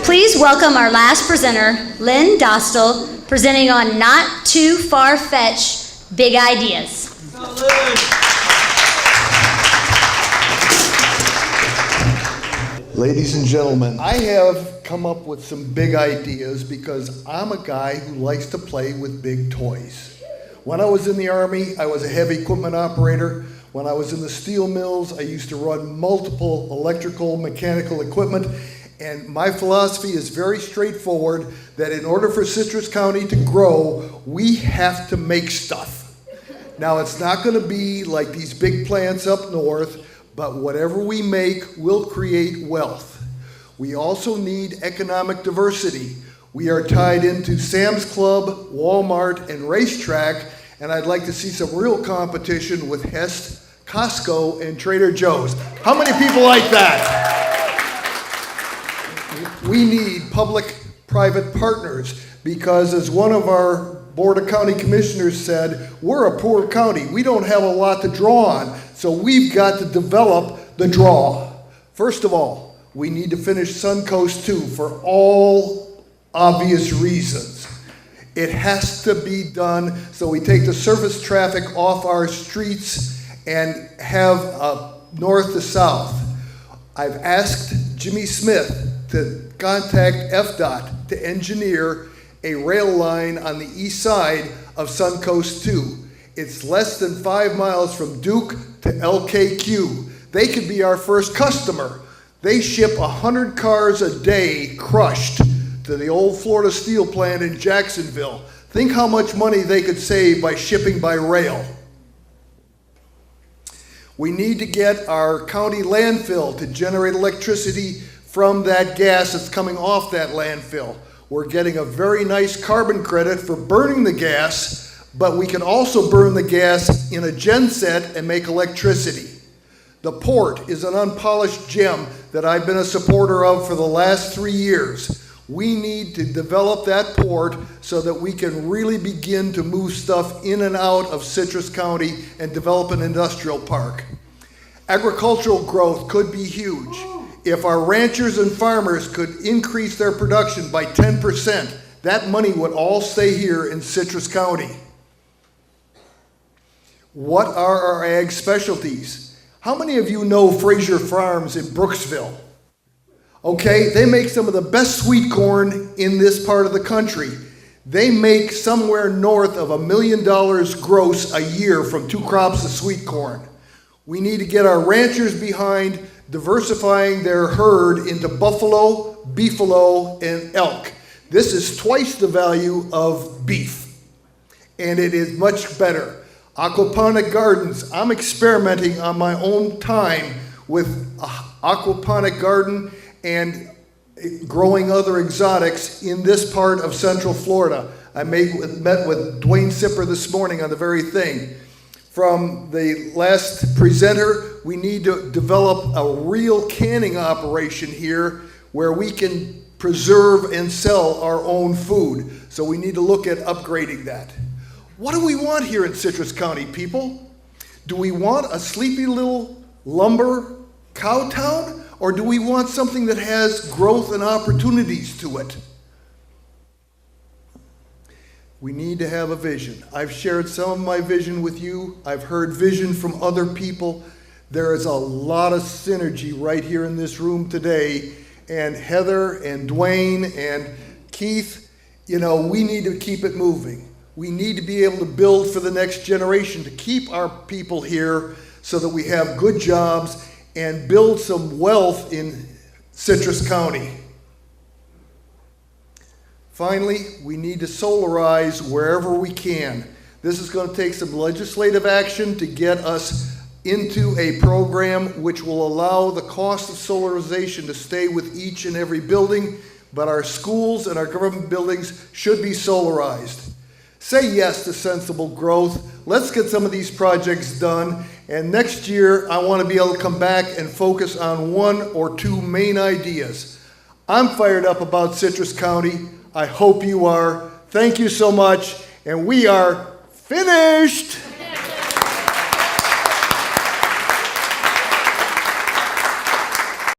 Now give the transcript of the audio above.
Please welcome our last presenter, Lynn Dostal, presenting on Not Too Far-Fetched Big Ideas. Ladies and gentlemen, I have come up with some big ideas because I'm a guy who likes to play with big toys. When I was in the Army, I was a heavy equipment operator. When I was in the steel mills, I used to run multiple electrical, mechanical equipment. And my philosophy is very straightforward, that in order for Citrus County to grow, we have to make stuff. Now, it's not going to be like these big plants up north, but whatever we make will create wealth. We also need economic diversity. We are tied into Sam's Club, Walmart, and Racetrack, and I'd like to see some real competition with Hess, Costco, and Trader Joe's. How many people like that? We need public-private partners because, as one of our Board of County Commissioners said, we're a poor county. We don't have a lot to draw on, so we've got to develop the draw. First of all, we need to finish Suncoast 2 for all obvious reasons. It has to be done so we take the surface traffic off our streets and have north to south. I've asked Jimmy Smith to contact FDOT to engineer a rail line on the east side of Suncoast 2. It's less than 5 miles from Duke to LKQ. They could be our first customer. They ship 100 cars a day crushed to the old Florida steel plant in Jacksonville. Think how much money they could save by shipping by rail. We need to get our county landfill to generate electricity from that gas that's coming off that landfill. We're getting a very nice carbon credit for burning the gas, but we can also burn the gas in a genset and make electricity. The port is an unpolished gem that I've been a supporter of for the last 3 years. We need to develop that port so that we can really begin to move stuff in and out of Citrus County and develop an industrial park. Agricultural growth could be huge. If our ranchers and farmers could increase their production by 10%, that money would all stay here in Citrus County. What are our ag specialties? How many of you know Fraser Farms in Brooksville? Okay, they make some of the best sweet corn in this part of the country. They make somewhere north of $1 million gross a year from 2 crops of sweet corn. We need to get our ranchers behind diversifying their herd into buffalo, beefalo, and elk. This is twice the value of beef, and it is much better. Aquaponic gardens. I'm experimenting on my own time with an aquaponic garden and growing other exotics in this part of Central Florida. I met with Dwayne Sipper this morning on the very thing. From the last presenter, we need to develop a real canning operation here where we can preserve and sell our own food. So we need to look at upgrading that. What do we want here in Citrus County, people? Do we want a sleepy little lumber cow town, or do we want something that has growth and opportunities to it? We need to have a vision. I've shared some of my vision with you. I've heard vision from other people. There is a lot of synergy right here in this room today. And Heather and Dwayne and Keith, you know, we need to keep it moving. We need to be able to build for the next generation to keep our people here so that we have good jobs and build some wealth in Citrus County. Finally, we need to solarize wherever we can. This is going to take some legislative action to get us into a program which will allow the cost of solarization to stay with each and every building, but our schools and our government buildings should be solarized. Say yes to sensible growth. Let's get some of these projects done, and next year I want to be able to come back and focus on 1 or 2 main ideas. I'm fired up about Citrus County. I hope you are. Thank you so much, and we are finished.